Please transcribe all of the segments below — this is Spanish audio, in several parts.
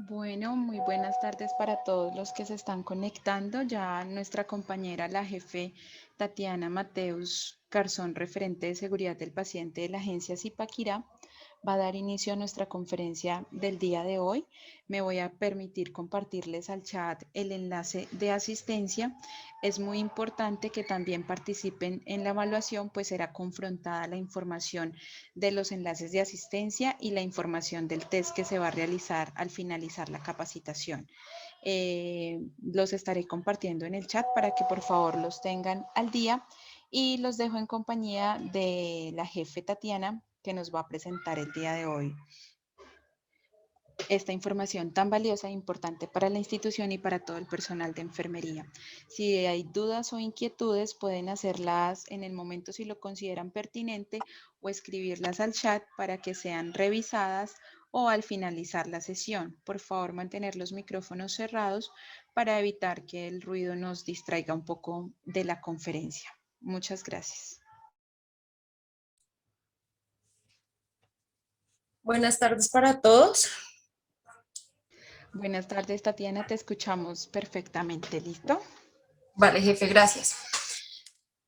Bueno, muy buenas tardes para todos los que se están conectando. Ya nuestra compañera, la jefe Tatiana Mateus Garzón, referente de seguridad del paciente de la agencia Zipaquirá, va a dar inicio a nuestra conferencia del día de hoy. Me voy a permitir compartirles al chat el enlace de asistencia. Es muy importante que también participen en la evaluación, pues será confrontada la información de los enlaces de asistencia y la información del test que se va a realizar al finalizar la capacitación. Los estaré compartiendo en el chat para que por favor los tengan al día y los dejo en compañía de la jefe Tatiana que nos va a presentar el día de hoy esta información tan valiosa e importante para la institución y para todo el personal de enfermería. Si hay dudas o inquietudes, pueden hacerlas en el momento si lo consideran pertinente o escribirlas al chat para que sean revisadas o al finalizar la sesión. Por favor, mantener los micrófonos cerrados para evitar que el ruido nos distraiga un poco de la conferencia. Muchas gracias. Buenas tardes para todos. Buenas tardes, Tatiana, te escuchamos perfectamente. ¿Listo? Vale, jefe, gracias.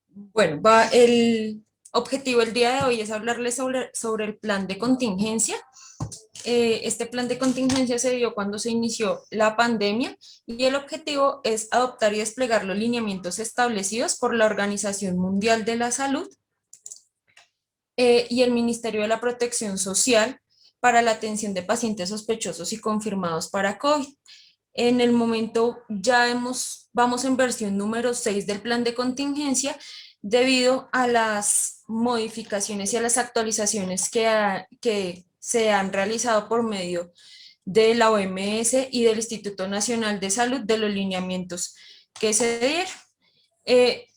Bueno, el objetivo del día de hoy es hablarles sobre el plan de contingencia. Este plan de contingencia se dio cuando se inició la pandemia y el objetivo es adoptar y desplegar los lineamientos establecidos por la Organización Mundial de la Salud y el Ministerio de la Protección Social para la atención de pacientes sospechosos y confirmados para COVID. En el momento vamos en versión número 6 del plan de contingencia debido a las modificaciones y a las actualizaciones que se han realizado por medio de la OMS y del Instituto Nacional de Salud de los lineamientos que se dieron. Eh,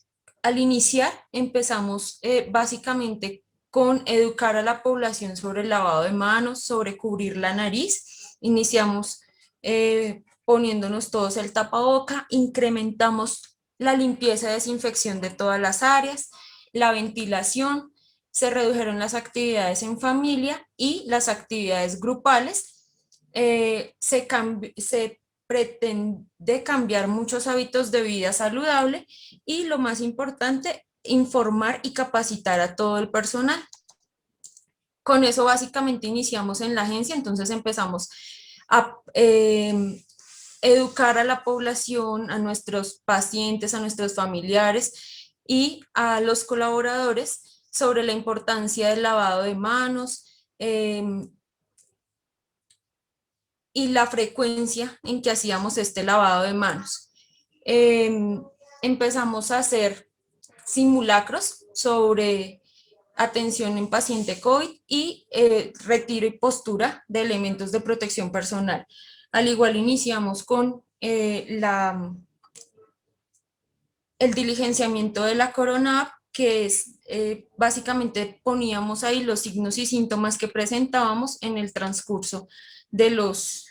Al iniciar empezamos básicamente con educar a la población sobre el lavado de manos, sobre cubrir la nariz. Iniciamos poniéndonos todos el tapaboca, incrementamos la limpieza y desinfección de todas las áreas, la ventilación, se redujeron las actividades en familia y las actividades grupales. Se pretende cambiar muchos hábitos de vida saludable y lo más importante, informar y capacitar a todo el personal. Con eso básicamente iniciamos en la agencia, entonces empezamos a educar a la población, a nuestros pacientes, a nuestros familiares y a los colaboradores sobre la importancia del lavado de manos y la frecuencia en que hacíamos este lavado de manos. Empezamos a hacer simulacros sobre atención en paciente COVID y retiro y postura de elementos de protección personal. Al igual iniciamos con el diligenciamiento de la corona, que es básicamente poníamos ahí los signos y síntomas que presentábamos en el transcurso de los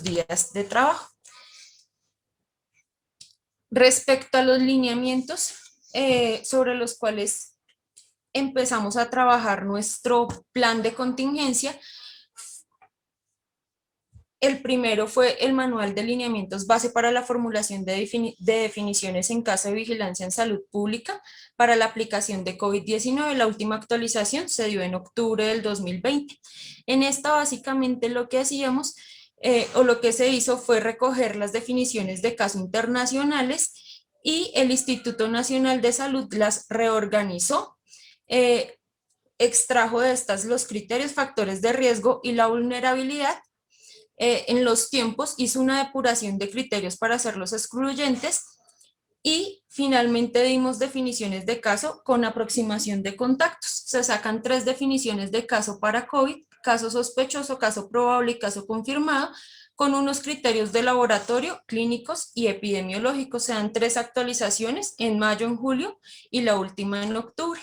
días de trabajo. Respecto a los lineamientos sobre los cuales empezamos a trabajar nuestro plan de contingencia, el primero fue el manual de lineamientos base para la formulación de definiciones en caso de vigilancia en salud pública para la aplicación de COVID-19. La última actualización se dio en octubre del 2020. En esta básicamente lo que hacíamos o lo que se hizo fue recoger las definiciones de caso internacionales y el Instituto Nacional de Salud las reorganizó. Extrajo de estas los criterios, factores de riesgo y la vulnerabilidad. En los tiempos hizo una depuración de criterios para hacerlos excluyentes y finalmente dimos definiciones de caso con aproximación de contactos. Se sacan 3 definiciones de caso para COVID, caso sospechoso, caso probable y caso confirmado, con unos criterios de laboratorio, clínicos y epidemiológicos. Se dan 3 actualizaciones en mayo, en julio y la última en octubre.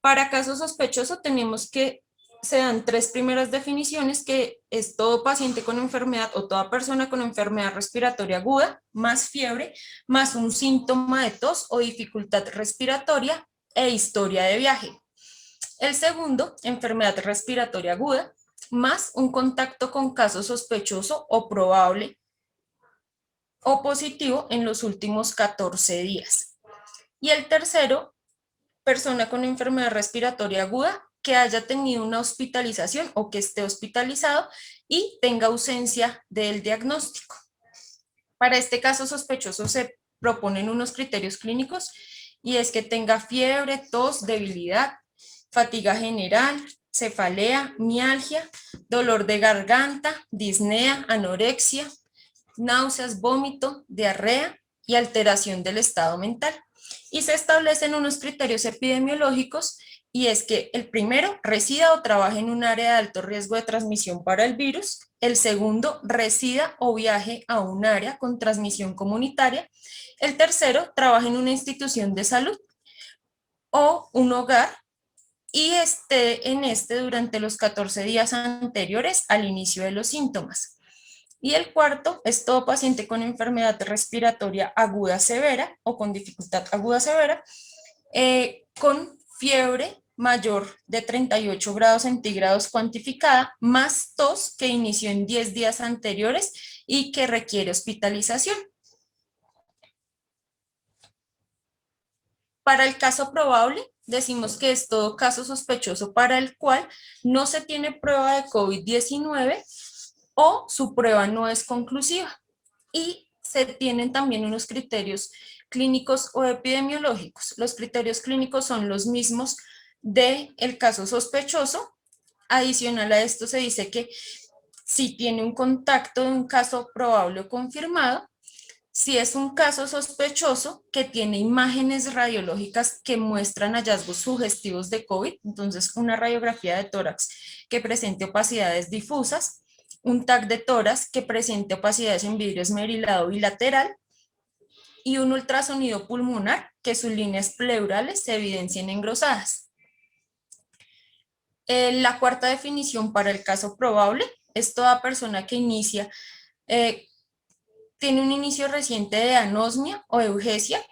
Para caso sospechoso tenemos que se dan 3 primeras definiciones, que es todo paciente con enfermedad o toda persona con enfermedad respiratoria aguda, más fiebre, más un síntoma de tos o dificultad respiratoria e historia de viaje. El segundo, enfermedad respiratoria aguda, más un contacto con caso sospechoso o probable o positivo en los últimos 14 días. Y el tercero, persona con enfermedad respiratoria aguda que haya tenido una hospitalización o que esté hospitalizado y tenga ausencia del diagnóstico. Para este caso sospechoso se proponen unos criterios clínicos y es que tenga fiebre, tos, debilidad, fatiga general, cefalea, mialgia, dolor de garganta, disnea, anorexia, náuseas, vómito, diarrea y alteración del estado mental. Y se establecen unos criterios epidemiológicos y es que el primero resida o trabaje en un área de alto riesgo de transmisión para el virus, el segundo resida o viaje a un área con transmisión comunitaria, el tercero trabaja en una institución de salud o un hogar y esté en durante los 14 días anteriores al inicio de los síntomas. Y el cuarto es todo paciente con enfermedad respiratoria aguda severa o con dificultad aguda severa, con fiebre mayor de 38 grados centígrados cuantificada, más tos que inició en 10 días anteriores y que requiere hospitalización. Para el caso probable, decimos que es todo caso sospechoso para el cual no se tiene prueba de COVID-19 o su prueba no es conclusiva. Y se tienen también unos criterios clínicos o epidemiológicos. Los criterios clínicos son los mismos del caso sospechoso. Adicional a esto se dice que si tiene un contacto de un caso probable o confirmado, si es un caso sospechoso que tiene imágenes radiológicas que muestran hallazgos sugestivos de COVID, entonces una radiografía de tórax que presente opacidades difusas, un TAC de tórax que presente opacidades en vidrio esmerilado bilateral y un ultrasonido pulmonar que sus líneas pleurales se evidencien engrosadas. La cuarta definición para el caso probable es toda persona que tiene un inicio reciente de anosmia o eugesia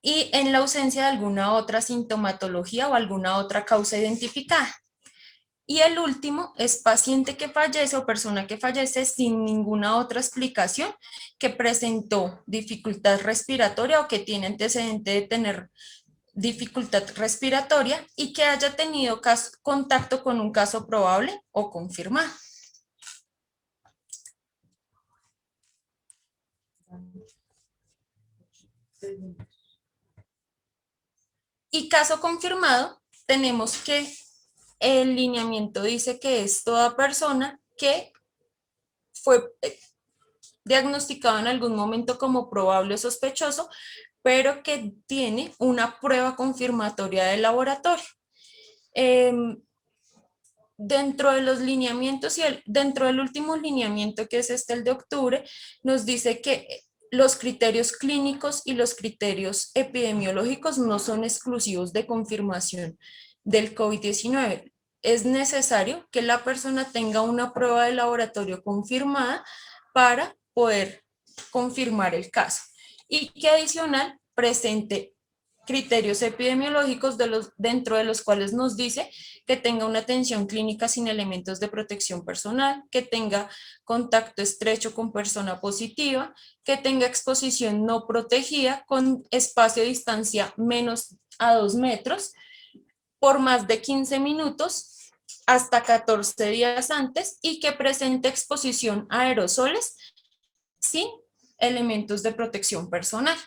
y en la ausencia de alguna otra sintomatología o alguna otra causa identificada. Y el último es paciente que fallece o persona que fallece sin ninguna otra explicación, que presentó dificultad respiratoria o que tiene antecedente de tener dificultad respiratoria y que haya tenido contacto con un caso probable o confirmado. Y caso confirmado, tenemos que el lineamiento dice que es toda persona que fue diagnosticado en algún momento como probable o sospechoso, pero que tiene una prueba confirmatoria de laboratorio. Dentro de los lineamientos y dentro del último lineamiento, que es el de octubre, nos dice que los criterios clínicos y los criterios epidemiológicos no son exclusivos de confirmación del COVID-19. Es necesario que la persona tenga una prueba de laboratorio confirmada para poder confirmar el caso y que adicional presente criterios epidemiológicos dentro de los cuales nos dice que tenga una atención clínica sin elementos de protección personal, que tenga contacto estrecho con persona positiva, que tenga exposición no protegida con espacio de distancia menos a 2 metros por más de 15 minutos hasta 14 días antes y que presente exposición a aerosoles sin elementos de protección personal.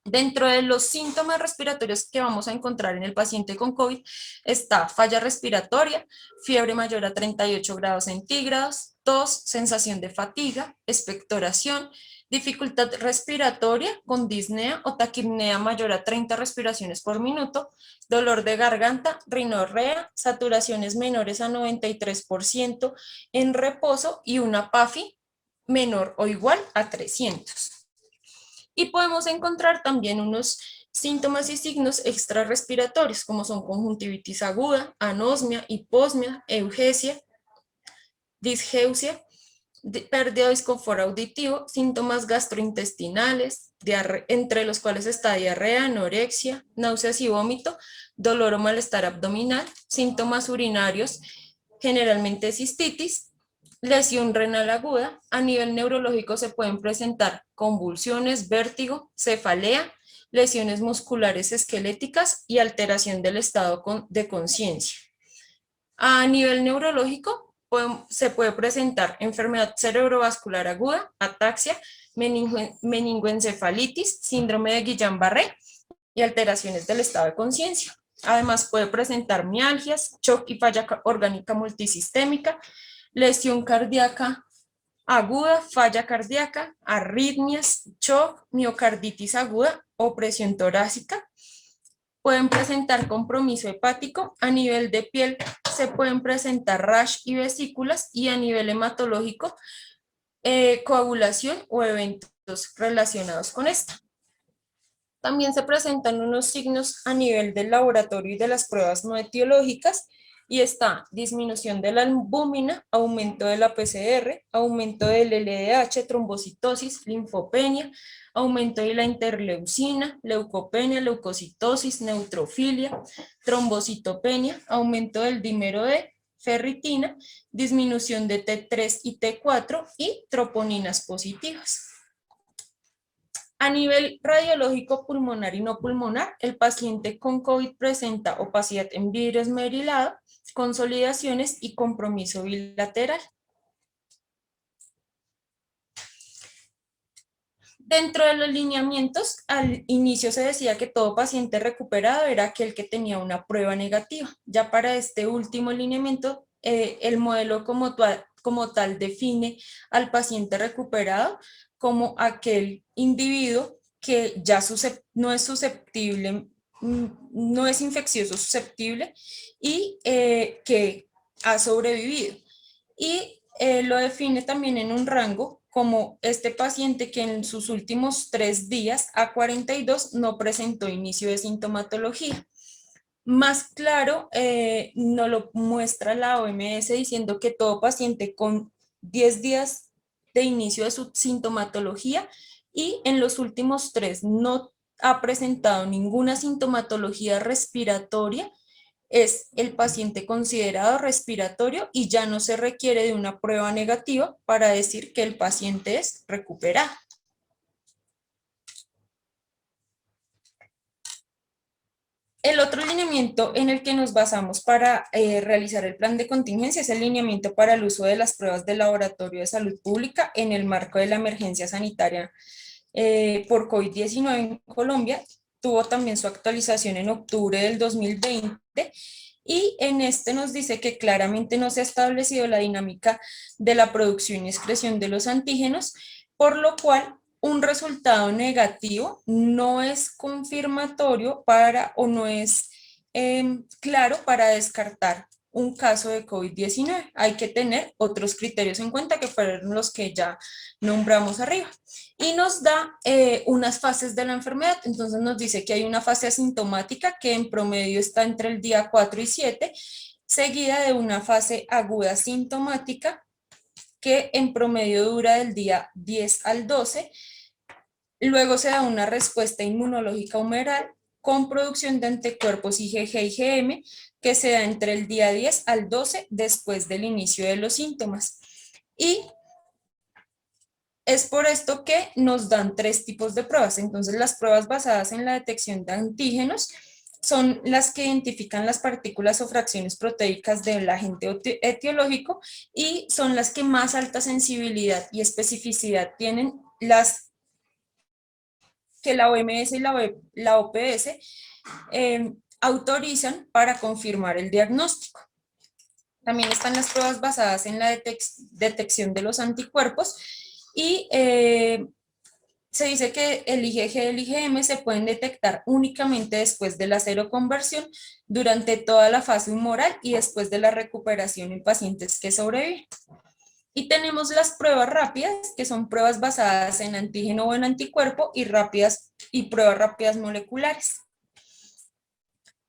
Dentro de los síntomas respiratorios que vamos a encontrar en el paciente con COVID está falla respiratoria, fiebre mayor a 38 grados centígrados, tos, sensación de fatiga, expectoración, dificultad respiratoria con disnea o taquipnea mayor a 30 respiraciones por minuto, dolor de garganta, rinorrea, saturaciones menores a 93% en reposo y una PAFI menor o igual a 300. Y podemos encontrar también unos síntomas y signos extrarrespiratorios, como son conjuntivitis aguda, anosmia, hiposmia, eugesia, disgeusia, pérdida de disconfort auditivo, síntomas gastrointestinales, entre los cuales está diarrea, anorexia, náuseas y vómito, dolor o malestar abdominal, síntomas urinarios generalmente cistitis, lesión renal aguda. A nivel neurológico se pueden presentar convulsiones, vértigo, cefalea, lesiones musculares esqueléticas y alteración del estado de conciencia. A nivel neurológico se puede presentar enfermedad cerebrovascular aguda, ataxia, meningoencefalitis, síndrome de Guillain-Barré y alteraciones del estado de conciencia. Además puede presentar mialgias, shock y falla orgánica multisistémica, lesión cardíaca aguda, falla cardíaca, arritmias, shock, miocarditis aguda o presión torácica. Pueden presentar compromiso hepático. A nivel de piel se pueden presentar rash y vesículas, y a nivel hematológico coagulación o eventos relacionados con esto. También se presentan unos signos a nivel del laboratorio y de las pruebas no etiológicas, y está disminución de la albúmina, aumento de la PCR, aumento del LDH, trombocitosis, linfopenia, aumento de la interleucina, leucopenia, leucocitosis, neutrofilia, trombocitopenia, aumento del dímero D, ferritina, disminución de T3 y T4 y troponinas positivas. A nivel radiológico pulmonar y no pulmonar, el paciente con COVID presenta opacidad en vidrio esmerilado, consolidaciones y compromiso bilateral. Dentro de los lineamientos, al inicio se decía que todo paciente recuperado era aquel que tenía una prueba negativa. Ya para este último lineamiento, el modelo como tal define al paciente recuperado como aquel individuo que ya no es susceptible, no es infeccioso susceptible, y que ha sobrevivido. Y lo define también en un rango como este paciente que en sus últimos 3 días a 42 no presentó inicio de sintomatología. Más claro, nos lo muestra la OMS diciendo que todo paciente con 10 días de inicio de su sintomatología y en los últimos 3 no ha presentado ninguna sintomatología respiratoria, es el paciente considerado respiratorio y ya no se requiere de una prueba negativa para decir que el paciente es recuperado. El otro lineamiento en el que nos basamos para realizar el plan de contingencia es el lineamiento para el uso de las pruebas de laboratorio de salud pública en el marco de la emergencia sanitaria por COVID-19 en Colombia. Tuvo también su actualización en octubre del 2020, y en este nos dice que claramente no se ha establecido la dinámica de la producción y excreción de los antígenos, por lo cual un resultado negativo no es confirmatorio para o no es claro para descartar un caso de COVID-19. Hay que tener otros criterios en cuenta que fueron los que ya nombramos arriba. Y nos da unas fases de la enfermedad. Entonces nos dice que hay una fase asintomática que en promedio está entre el día 4 y 7, seguida de una fase aguda sintomática que en promedio dura del día 10 al 12. Luego se da una respuesta inmunológica humoral con producción de anticuerpos IgG y IgM que se da entre el día 10 al 12 después del inicio de los síntomas. Y es por esto que nos dan 3 tipos de pruebas. Entonces, las pruebas basadas en la detección de antígenos son las que identifican las partículas o fracciones proteicas del agente etiológico y son las que más alta sensibilidad y especificidad tienen, las que la OMS y la OPS autorizan para confirmar el diagnóstico. También están las pruebas basadas en la detección de los anticuerpos y se dice que el IgG y el IgM se pueden detectar únicamente después de la seroconversión, durante toda la fase humoral y después de la recuperación en pacientes que sobreviven. Y tenemos las pruebas rápidas, que son pruebas basadas en antígeno o en anticuerpo y pruebas rápidas moleculares.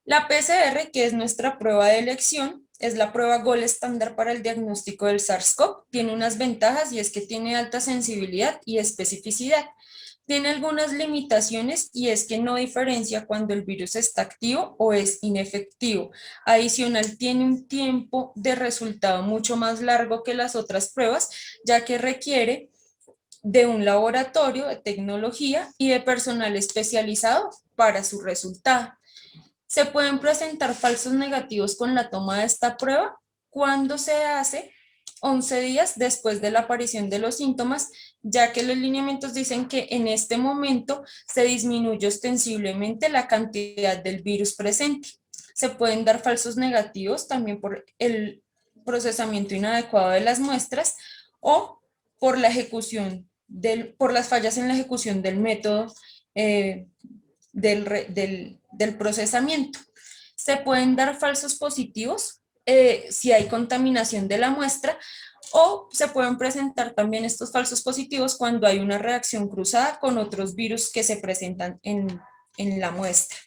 La PCR, que es nuestra prueba de elección, es la prueba gold estándar para el diagnóstico del SARS-CoV. Tiene unas ventajas y es que tiene alta sensibilidad y especificidad. Tiene algunas limitaciones y es que no diferencia cuando el virus está activo o es inefectivo. Adicional, tiene un tiempo de resultado mucho más largo que las otras pruebas, ya que requiere de un laboratorio de tecnología y de personal especializado para su resultado. Se pueden presentar falsos negativos con la toma de esta prueba cuando se hace 11 días después de la aparición de los síntomas, ya que los lineamientos dicen que en este momento se disminuye ostensiblemente la cantidad del virus presente. Se pueden dar falsos negativos también por el procesamiento inadecuado de las muestras o por la por las fallas en la ejecución del método eh, del procesamiento. Se pueden dar falsos positivos si hay contaminación de la muestra o se pueden presentar también estos falsos positivos cuando hay una reacción cruzada con otros virus que se presentan en la muestra.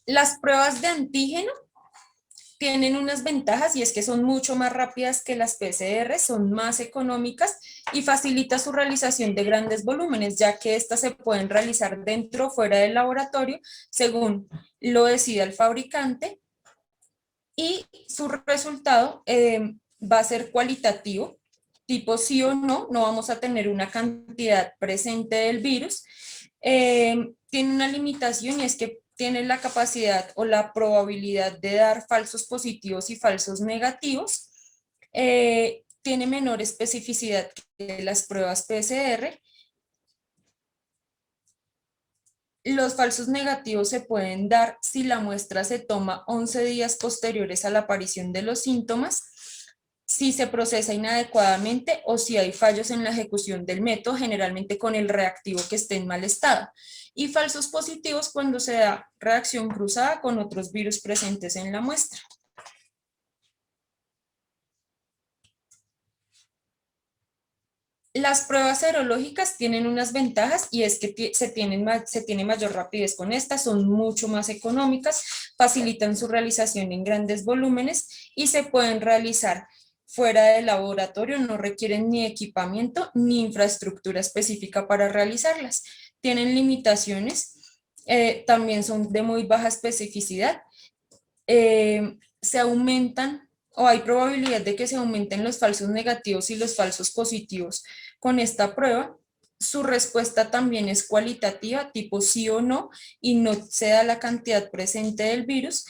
Las pruebas de antígeno tienen unas ventajas y es que son mucho más rápidas que las PCR, son más económicas y facilita su realización de grandes volúmenes, ya que estas se pueden realizar dentro o fuera del laboratorio según lo decida el fabricante y su resultado va a ser cualitativo, tipo sí o no, no vamos a tener una cantidad presente del virus. Tiene una limitación y es que tiene la capacidad o la probabilidad de dar falsos positivos y falsos negativos. Tiene menor especificidad que las pruebas PCR. Los falsos negativos se pueden dar si la muestra se toma 11 días posteriores a la aparición de los síntomas, si se procesa inadecuadamente o si hay fallos en la ejecución del método, generalmente con el reactivo que esté en mal estado. Y falsos positivos cuando se da reacción cruzada con otros virus presentes en la muestra. Las pruebas serológicas tienen unas ventajas y es que se tiene mayor rapidez con estas, son mucho más económicas, facilitan su realización en grandes volúmenes y se pueden realizar fuera del laboratorio, no requieren ni equipamiento ni infraestructura específica para realizarlas. Tienen limitaciones, también son de muy baja especificidad, se aumentan o hay probabilidad de que se aumenten los falsos negativos y los falsos positivos con esta prueba. Su respuesta también es cualitativa, tipo sí o no, y no se da la cantidad presente del virus,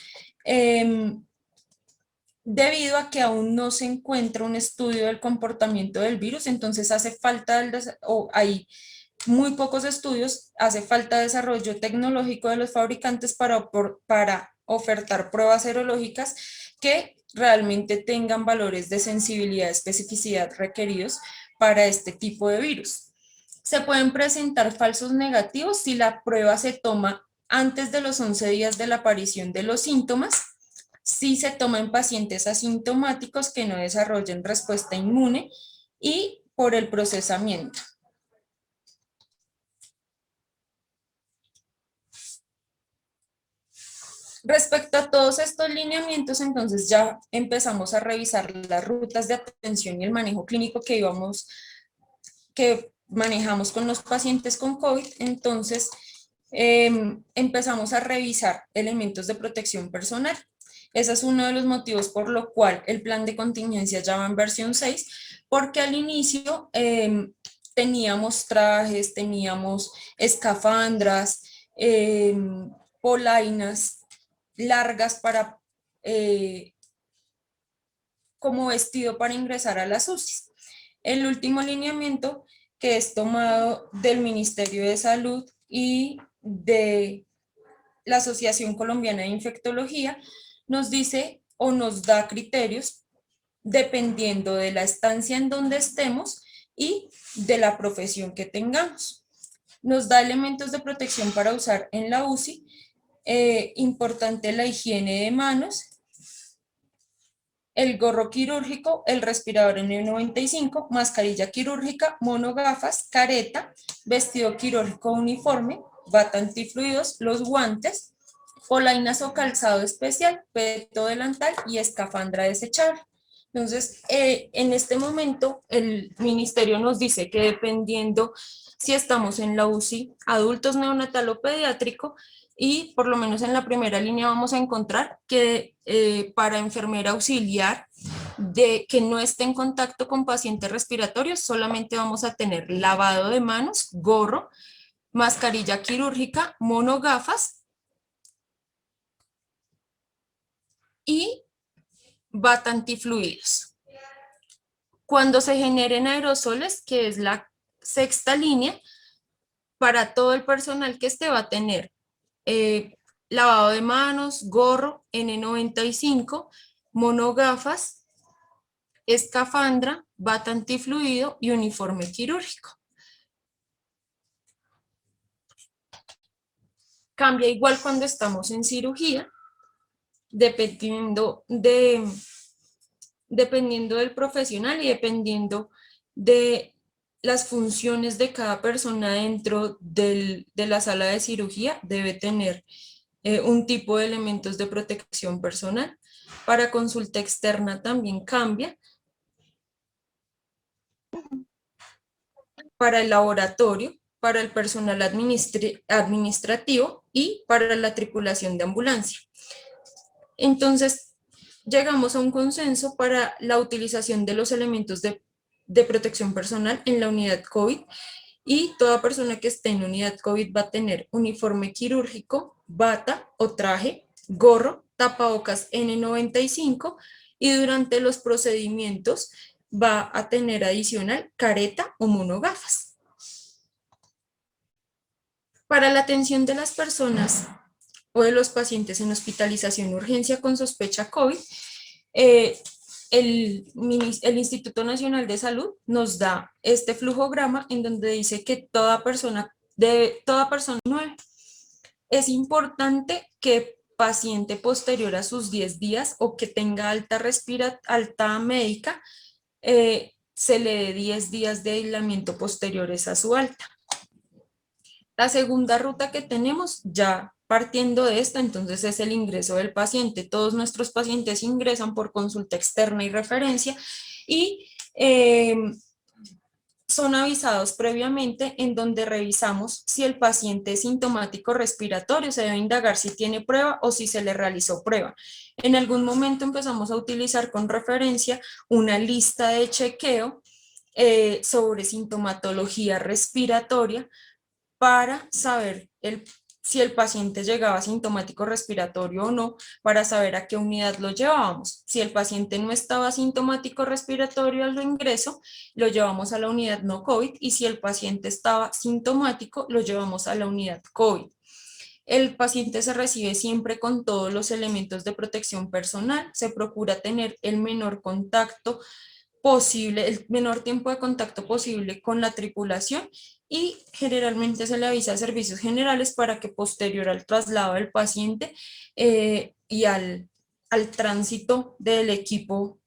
debido a que aún no se encuentra un estudio del comportamiento del virus, entonces hace falta, o hay muy pocos estudios, hace falta desarrollo tecnológico de los fabricantes para ofertar pruebas serológicas que realmente tengan valores de sensibilidad y especificidad requeridos para este tipo de virus. Se pueden presentar falsos negativos si la prueba se toma antes de los 11 días de la aparición de los síntomas, si se toma en pacientes asintomáticos que no desarrollen respuesta inmune y por el procesamiento. Respecto a todos estos lineamientos, entonces ya empezamos a revisar las rutas de atención y el manejo clínico que manejamos con los pacientes con COVID. Entonces, empezamos a revisar elementos de protección personal. Ese es uno de los motivos por lo cual el plan de contingencia ya va en versión 6, porque al inicio teníamos trajes, teníamos escafandras, polainas largas para como vestido para ingresar a las UCIs. El último lineamiento que es tomado del Ministerio de Salud y de la Asociación Colombiana de Infectología nos dice o nos da criterios dependiendo de la estancia en donde estemos y de la profesión que tengamos. Nos da elementos de protección para usar en la UCI, importante la higiene de manos, el gorro quirúrgico, el respirador N95, mascarilla quirúrgica, monogafas, careta, vestido quirúrgico uniforme, bata antifluidos, los guantes, polainas o calzado especial, peto delantal y escafandra desechable. Entonces, en este momento, el ministerio nos dice que dependiendo si estamos en la UCI, adultos, neonatal o pediátrico, y por lo menos en la primera línea vamos a encontrar que para enfermera auxiliar de que no esté en contacto con pacientes respiratorios, solamente vamos a tener lavado de manos, gorro, mascarilla quirúrgica, monogafas y bata antifluidos. Cuando se generen aerosoles, que es la sexta línea, para todo el personal que esté va a tener eh, lavado de manos, gorro N95, monogafas, escafandra, bata antifluido y uniforme quirúrgico. Cambia igual cuando estamos en cirugía, dependiendo dependiendo del profesional y dependiendo de las funciones de cada persona dentro de la sala de cirugía, debe tener un tipo de elementos de protección personal. Para consulta externa también cambia. Para el laboratorio, para el personal administrativo y para la tripulación de ambulancia. Entonces, llegamos a un consenso para la utilización de los elementos de protección personal en la unidad COVID, y toda persona que esté en unidad COVID va a tener uniforme quirúrgico, bata o traje, gorro, tapabocas N95, y durante los procedimientos va a tener adicional careta o monogafas. Para la atención de las personas o de los pacientes en hospitalización y urgencia con sospecha COVID, eh, el Instituto Nacional de Salud nos da este flujograma en donde dice que toda persona 9. Es importante que paciente posterior a sus 10 días o que tenga alta médica, se le dé 10 días de aislamiento posteriores a su alta. La segunda ruta que tenemos, ya partiendo de esta, entonces es el ingreso del paciente. Todos nuestros pacientes ingresan por consulta externa y referencia, y son avisados previamente, en donde revisamos si el paciente es sintomático respiratorio, se debe indagar si tiene prueba o si se le realizó prueba. En algún momento empezamos a utilizar con referencia una lista de chequeo sobre sintomatología respiratoria, para saber si el paciente llegaba sintomático respiratorio o no, para saber a qué unidad lo llevábamos. Si el paciente no estaba sintomático respiratorio al ingreso, lo llevamos a la unidad no COVID, y si el paciente estaba sintomático, lo llevamos a la unidad COVID. El paciente se recibe siempre con todos los elementos de protección personal. Se procura tener el menor contacto posible, el menor tiempo de contacto posible con la tripulación, y generalmente se le avisa a servicios generales para que posterior al traslado del paciente y al tránsito del equipo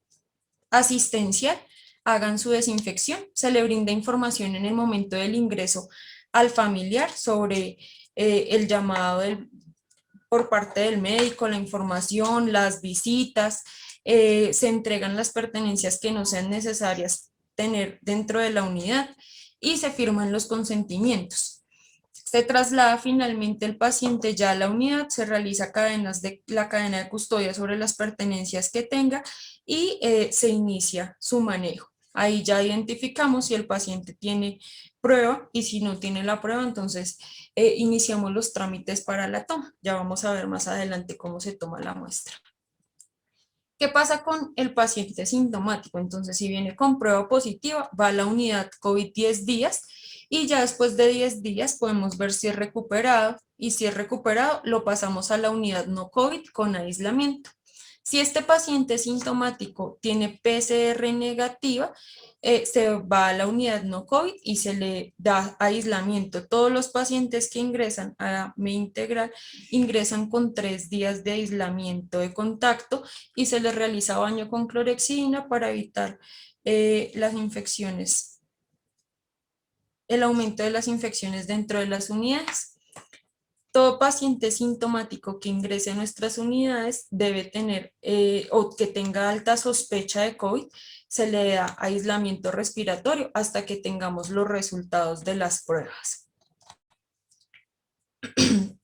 asistencial hagan su desinfección. Se le brinda información en el momento del ingreso al familiar sobre el llamado por parte del médico, la información, las visitas, se entregan las pertenencias que no sean necesarias tener dentro de la unidad y se firman los consentimientos. Se traslada finalmente el paciente ya a la unidad, se realiza la cadena de custodia sobre las pertenencias que tenga, y se inicia su manejo. Ahí ya identificamos si el paciente tiene prueba, y si no tiene la prueba, entonces iniciamos los trámites para la toma. Ya vamos a ver más adelante cómo se toma la muestra. ¿Qué pasa con el paciente sintomático? Entonces, si viene con prueba positiva, va a la unidad COVID 10 días, y ya después de 10 días podemos ver si es recuperado, y si es recuperado, lo pasamos a la unidad no COVID con aislamiento. Si este paciente sintomático tiene PCR negativa, se va a la unidad no COVID y se le da aislamiento. Todos los pacientes que ingresan a ME Integral ingresan con 3 días de aislamiento de contacto, y se les realiza baño con clorexidina para evitar las infecciones, el aumento de las infecciones dentro de las unidades. todo paciente sintomático que ingrese a nuestras unidades debe tener o que tenga alta sospecha de COVID, se le da aislamiento respiratorio hasta que tengamos los resultados de las pruebas.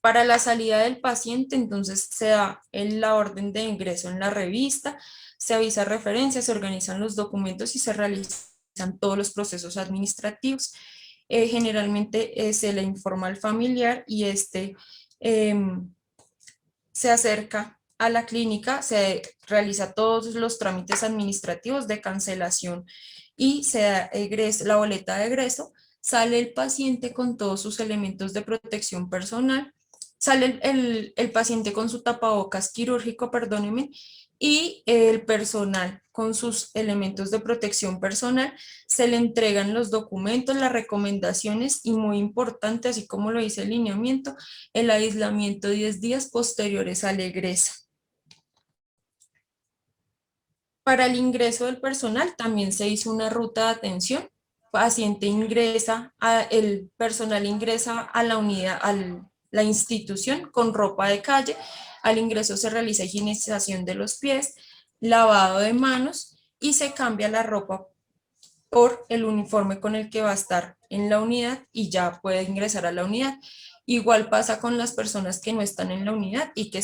Para la salida del paciente, entonces se da la orden de ingreso en la revista, se avisa referencia, se organizan los documentos y se realizan todos los procesos administrativos. Generalmente se le informa al familiar y se acerca a la clínica, se realiza todos los trámites administrativos de cancelación y se da la boleta de egreso, sale el paciente con todos sus elementos de protección personal, sale el paciente con su tapabocas quirúrgico, perdónenme, y el personal con sus elementos de protección personal, se le entregan los documentos, las recomendaciones y muy importante, así como lo dice el lineamiento, el aislamiento 10 días posteriores al egreso. Para el ingreso del personal también se hizo una ruta de atención. Paciente ingresa, el personal ingresa a la unidad, a la institución con ropa de calle. Al ingreso se realiza higienización de los pies, lavado de manos y se cambia la ropa por el uniforme con el que va a estar en la unidad y ya puede ingresar a la unidad. Igual pasa con las personas que no están en la unidad y que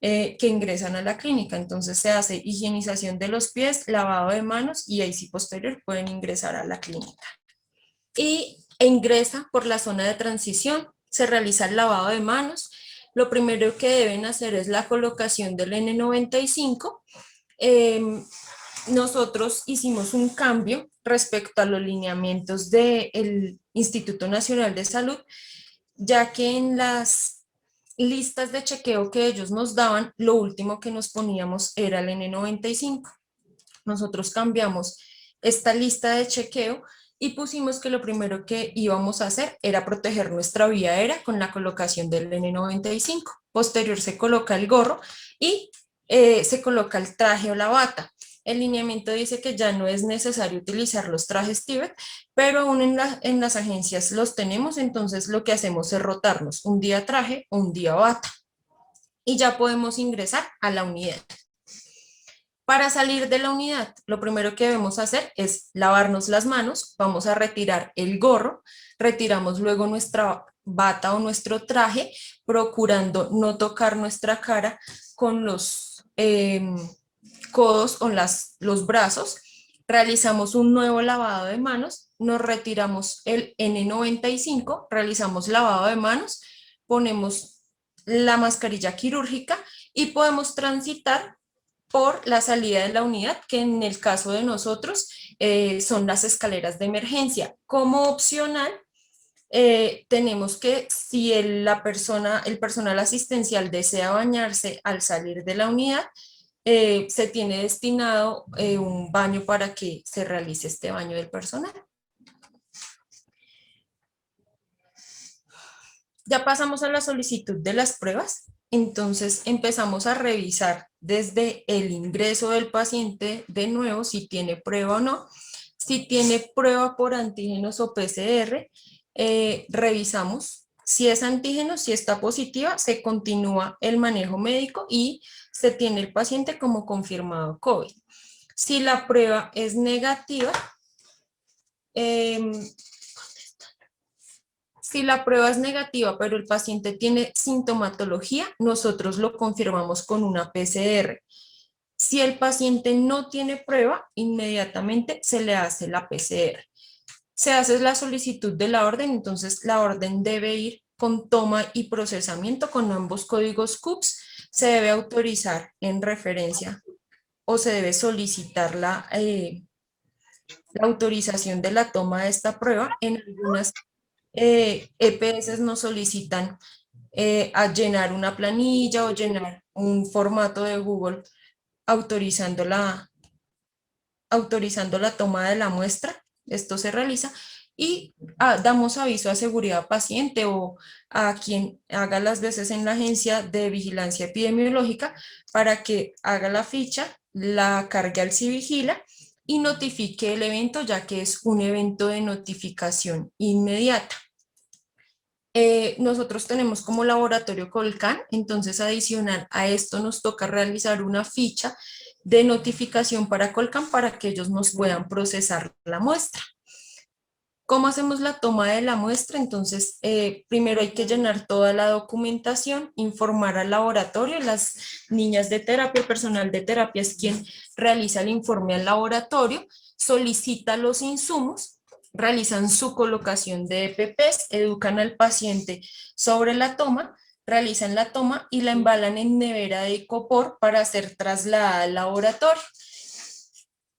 que ingresan a la clínica. Entonces se hace higienización de los pies, lavado de manos y ahí sí posterior pueden ingresar a la clínica. E ingresa por la zona de transición, se realiza el lavado de manos. Lo primero que deben hacer es la colocación del N95. Nosotros hicimos un cambio respecto a los lineamientos del Instituto Nacional de Salud, ya que en las listas de chequeo que ellos nos daban, lo último que nos poníamos era el N95. Nosotros cambiamos esta lista de chequeo y pusimos que lo primero que íbamos a hacer era proteger nuestra vía aérea con la colocación del N95. Posterior se coloca el gorro y se coloca el traje o la bata. El lineamiento dice que ya no es necesario utilizar los trajes Tíbet, pero aún en las agencias los tenemos, entonces lo que hacemos es rotarnos un día traje, un día bata y ya podemos ingresar a la unidad. Para salir de la unidad, lo primero que debemos hacer es lavarnos las manos, vamos a retirar el gorro, retiramos luego nuestra bata o nuestro traje, procurando no tocar nuestra cara con los codos o los brazos, realizamos un nuevo lavado de manos, nos retiramos el N95, realizamos lavado de manos, ponemos la mascarilla quirúrgica y podemos transitar por la salida de la unidad, que en el caso de nosotros son las escaleras de emergencia. Como opcional, tenemos que, si el personal asistencial desea bañarse al salir de la unidad, se tiene destinado un baño para que se realice este baño del personal. Ya pasamos a la solicitud de las pruebas. Entonces empezamos a revisar desde el ingreso del paciente de nuevo si tiene prueba o no. Si tiene prueba por antígenos o PCR, revisamos si es antígeno, si está positiva, se continúa el manejo médico y se tiene el paciente como confirmado COVID. Si la prueba es negativa, si la prueba es negativa, pero el paciente tiene sintomatología, nosotros lo confirmamos con una PCR. Si el paciente no tiene prueba, inmediatamente se le hace la PCR. Se hace la solicitud de la orden, entonces la orden debe ir con toma y procesamiento con ambos códigos CUPS. Se debe autorizar en referencia o se debe solicitar la autorización de la toma de esta prueba. En algunas EPS nos solicitan a llenar una planilla o llenar un formato de Google autorizando la toma de la muestra. Esto se realiza y damos aviso a seguridad paciente o a quien haga las veces en la agencia de vigilancia epidemiológica para que haga la ficha, la cargue al Civigila y notifique el evento, ya que es un evento de notificación inmediata. nosotros tenemos como laboratorio Colcan, entonces adicional a esto nos toca realizar una ficha de notificación para Colcan para que ellos nos puedan procesar la muestra. ¿Cómo hacemos la toma de la muestra? Entonces, primero hay que llenar toda la documentación, informar al laboratorio, las niñas de terapia, el personal de terapia es quien realiza el informe al laboratorio, solicita los insumos, realizan su colocación de EPPs, educan al paciente sobre la toma, realizan la toma y la embalan en nevera de icopor para ser trasladada al laboratorio.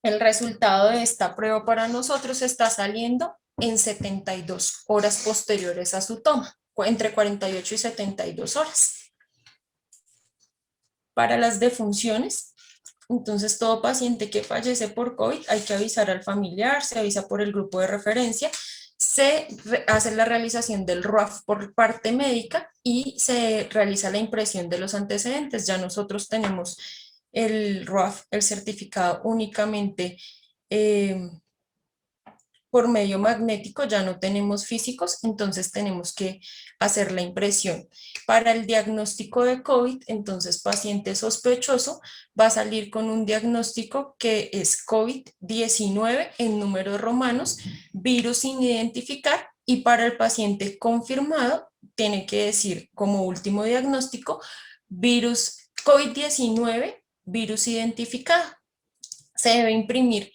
El resultado de esta prueba para nosotros está saliendo en 72 horas posteriores a su toma, entre 48 y 72 horas. Para las defunciones, entonces todo paciente que fallece por COVID hay que avisar al familiar, se avisa por el grupo de referencia, se hace la realización del RUAF por parte médica y se realiza la impresión de los antecedentes. Ya nosotros tenemos el RUAF, el certificado únicamente por medio magnético, ya no tenemos físicos, entonces tenemos que hacer la impresión. Para el diagnóstico de COVID, entonces paciente sospechoso va a salir con un diagnóstico que es COVID-19 en números romanos, virus sin identificar, y para el paciente confirmado tiene que decir como último diagnóstico virus COVID-19, virus identificado. Se debe imprimir,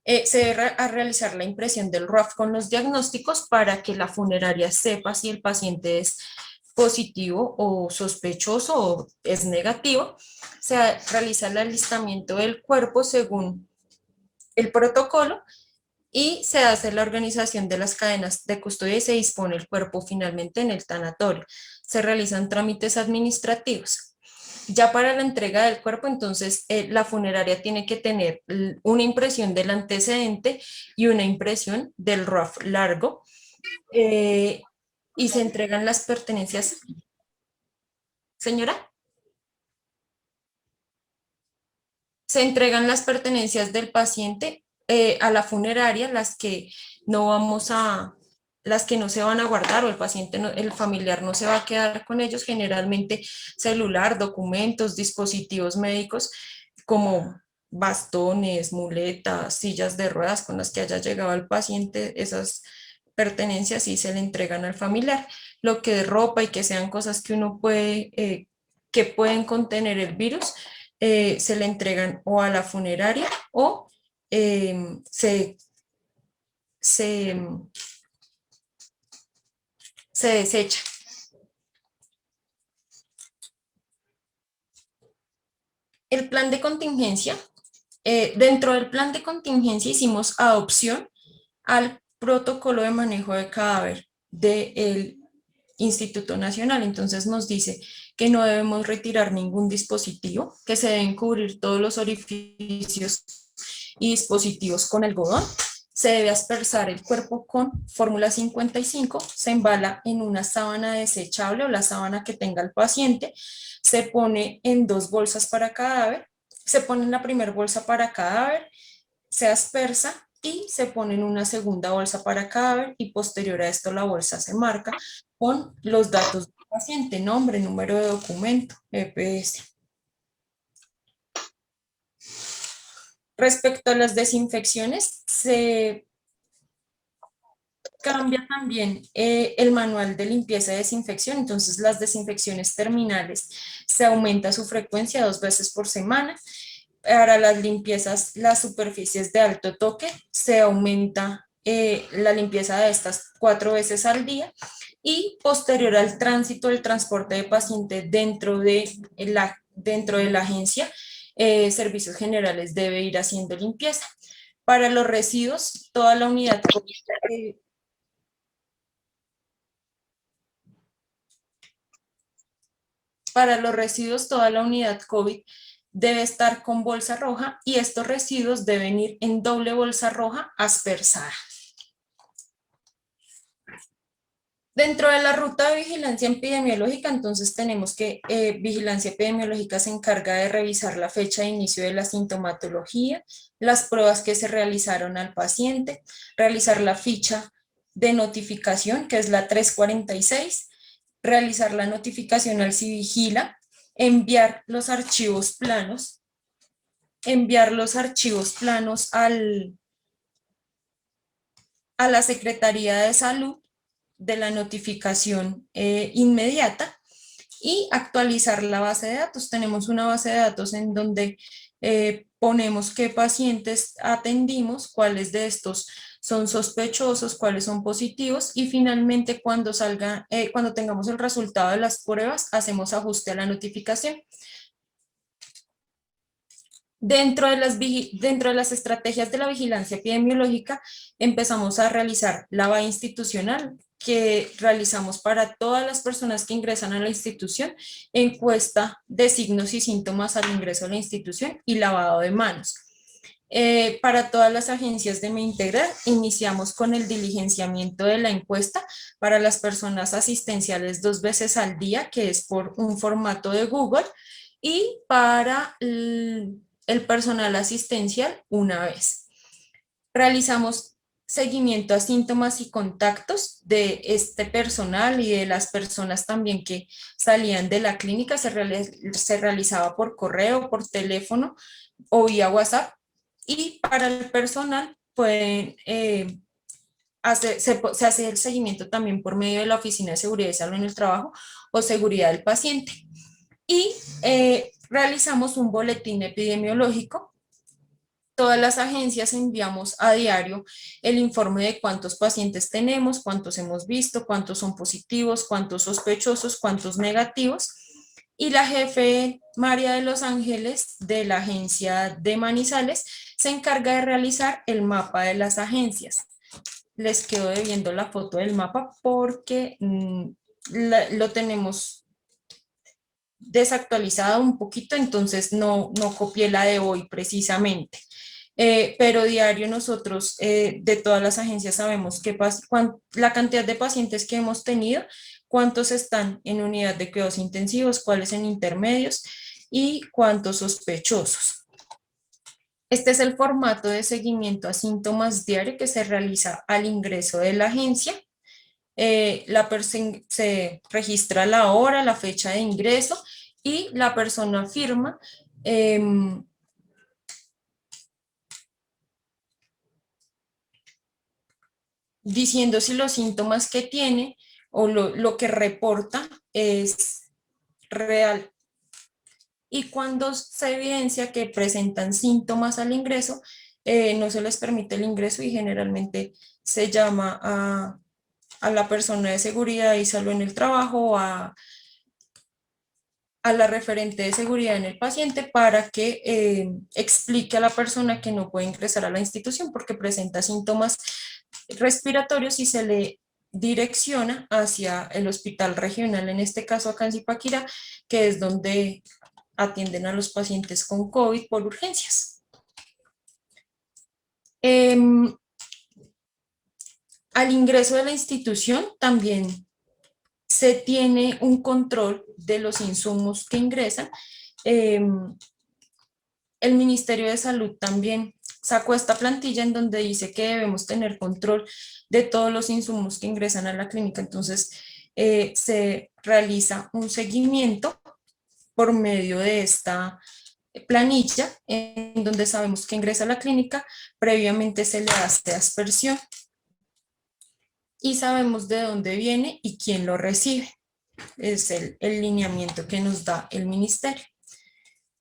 se debe realizar la impresión del RAF con los diagnósticos para que la funeraria sepa si el paciente es positivo o sospechoso o es negativo. Se realiza el alistamiento del cuerpo según el protocolo y se hace la organización de las cadenas de custodia y se dispone el cuerpo finalmente en el tanatorio. Se realizan trámites administrativos. Ya para la entrega del cuerpo, entonces la funeraria tiene que tener una impresión del antecedente y una impresión del RAF largo, y se entregan las pertenencias. Señora, se entregan las pertenencias del paciente a la funeraria, no vamos a, las que no se van a guardar o el paciente, el familiar no se va a quedar con ellos, generalmente celular, documentos, dispositivos médicos como bastones, muletas, sillas de ruedas con las que haya llegado el paciente, esas pertenencias sí se le entregan al familiar. Lo que es ropa y que sean cosas que uno puede, que pueden contener el virus, se le entregan o a la funeraria o se, se, se desecha. El plan de contingencia, dentro del plan de contingencia hicimos adopción al protocolo de manejo de cadáver del Instituto Nacional. Entonces nos dice que no debemos retirar ningún dispositivo, que se deben cubrir todos los orificios y dispositivos con algodón, se debe aspersar el cuerpo con fórmula 55, se embala en una sábana desechable o la sábana que tenga el paciente, se pone en 2 bolsas para cadáver, se pone en la primera bolsa para cadáver, se aspersa y se pone en una segunda bolsa para cadáver y posterior a esto la bolsa se marca con los datos del paciente, nombre, número de documento, EPS. Respecto a las desinfecciones, se cambia también el manual de limpieza y desinfección, entonces las desinfecciones terminales se aumenta su frecuencia 2 veces por semana. Para las limpiezas, las superficies de alto toque, se aumenta la limpieza de estas 4 veces al día y posterior al tránsito, el transporte de pacientes dentro de la agencia, Servicios Generales debe ir haciendo limpieza. Para los residuos, toda la unidad para los residuos, toda la unidad COVID debe estar con bolsa roja y estos residuos deben ir en doble bolsa roja aspersada. Dentro de la ruta de vigilancia epidemiológica, entonces tenemos que vigilancia epidemiológica se encarga de revisar la fecha de inicio de la sintomatología, las pruebas que se realizaron al paciente, realizar la ficha de notificación, que es la 346, realizar la notificación al Civigila, enviar los archivos planos a la Secretaría de Salud de la notificación inmediata y actualizar la base de datos. Tenemos una base de datos en donde ponemos qué pacientes atendimos, cuáles de estos son sospechosos, cuáles son positivos y finalmente cuando tengamos el resultado de las pruebas, hacemos ajuste a la notificación. Dentro de las estrategias de la vigilancia epidemiológica, empezamos a realizar la valla institucional que realizamos para todas las personas que ingresan a la institución, encuesta de signos y síntomas al ingreso a la institución y lavado de manos. Para todas las agencias de Integral, iniciamos con el diligenciamiento de la encuesta para las personas asistenciales 2 veces al día, que es por un formato de Google, y para el personal asistencial una vez. Realizamos seguimiento a síntomas y contactos de este personal y de las personas también que salían de la clínica. Se realizaba por correo, por teléfono o vía WhatsApp. Y para el personal pueden se hace el seguimiento también por medio de la Oficina de Seguridad y Salud en el Trabajo o Seguridad del Paciente. Y realizamos un boletín epidemiológico. Todas las agencias enviamos a diario el informe de cuántos pacientes tenemos, cuántos hemos visto, cuántos son positivos, cuántos sospechosos, cuántos negativos. Y la jefe María de los Ángeles de la agencia de Manizales se encarga de realizar el mapa de las agencias. Les quedo debiendo la foto del mapa porque lo tenemos desactualizado un poquito, entonces no copié la de hoy precisamente. Pero diario nosotros de todas las agencias sabemos la cantidad de pacientes que hemos tenido, cuántos están en unidad de cuidados intensivos, cuáles en intermedios y cuántos sospechosos. Este es el formato de seguimiento a síntomas diario que se realiza al ingreso de la agencia. Se registra la hora, la fecha de ingreso y la persona firma diciendo si los síntomas que tiene o lo que reporta es real. Y cuando se evidencia que presentan síntomas al ingreso, no se les permite el ingreso y generalmente se llama a la persona de seguridad y salud en el trabajo, a la referente de seguridad en el paciente para que explique a la persona que no puede ingresar a la institución porque presenta síntomas respiratorios y se le direcciona hacia el hospital regional, en este caso acá en Zipaquirá, que es donde atienden a los pacientes con COVID por urgencias. Al ingreso de la institución también se tiene un control de los insumos que ingresan. El Ministerio de Salud también sacó esta plantilla en donde dice que debemos tener control de todos los insumos que ingresan a la clínica. Entonces, se realiza un seguimiento por medio de esta planilla en donde sabemos que ingresa a la clínica, previamente se le hace aspersión y sabemos de dónde viene y quién lo recibe. Es el lineamiento que nos da el ministerio.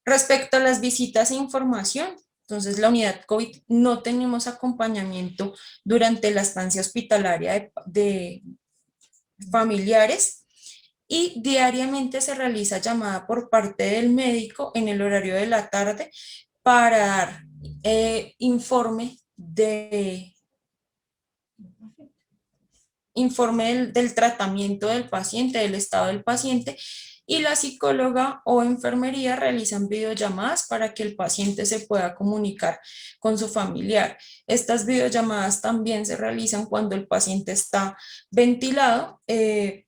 Respecto a las visitas e información, entonces la unidad COVID no tenemos acompañamiento durante la estancia hospitalaria de familiares y diariamente se realiza llamada por parte del médico en el horario de la tarde para dar informe del tratamiento del paciente, del estado del paciente, y la psicóloga o enfermería realizan videollamadas para que el paciente se pueda comunicar con su familiar. Estas videollamadas también se realizan cuando el paciente está ventilado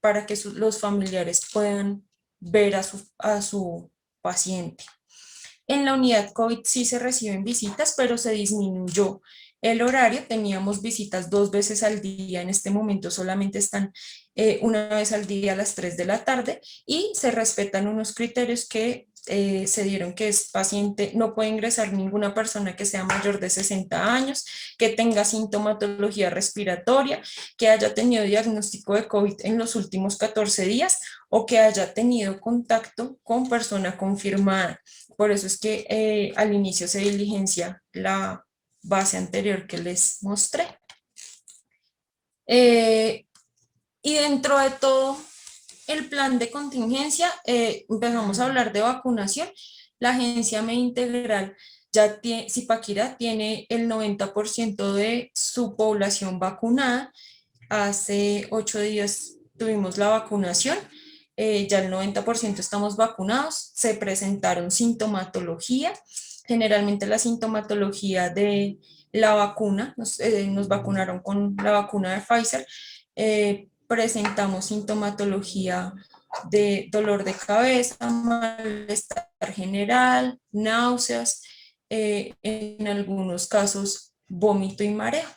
para que los familiares puedan ver a su paciente. En la unidad COVID sí se reciben visitas, pero se disminuyó El horario, teníamos visitas 2 veces al día, en este momento solamente están una vez al día a las 3 de la tarde y se respetan unos criterios que se dieron que es paciente, no puede ingresar ninguna persona que sea mayor de 60 años, que tenga sintomatología respiratoria, que haya tenido diagnóstico de COVID en los últimos 14 días o que haya tenido contacto con persona confirmada. Por eso es que al inicio se diligencia la base anterior que les mostré. Y dentro de todo el plan de contingencia, empezamos a hablar de vacunación. La agencia Media Integral ya tiene, Zipaquirá tiene el 90% de su población vacunada. Hace 8 días tuvimos la vacunación, ya el 90% estamos vacunados, se presentaron sintomatología, generalmente la sintomatología de la vacuna, nos vacunaron con la vacuna de Pfizer, presentamos sintomatología de dolor de cabeza, malestar general, náuseas, en algunos casos vómito y mareo.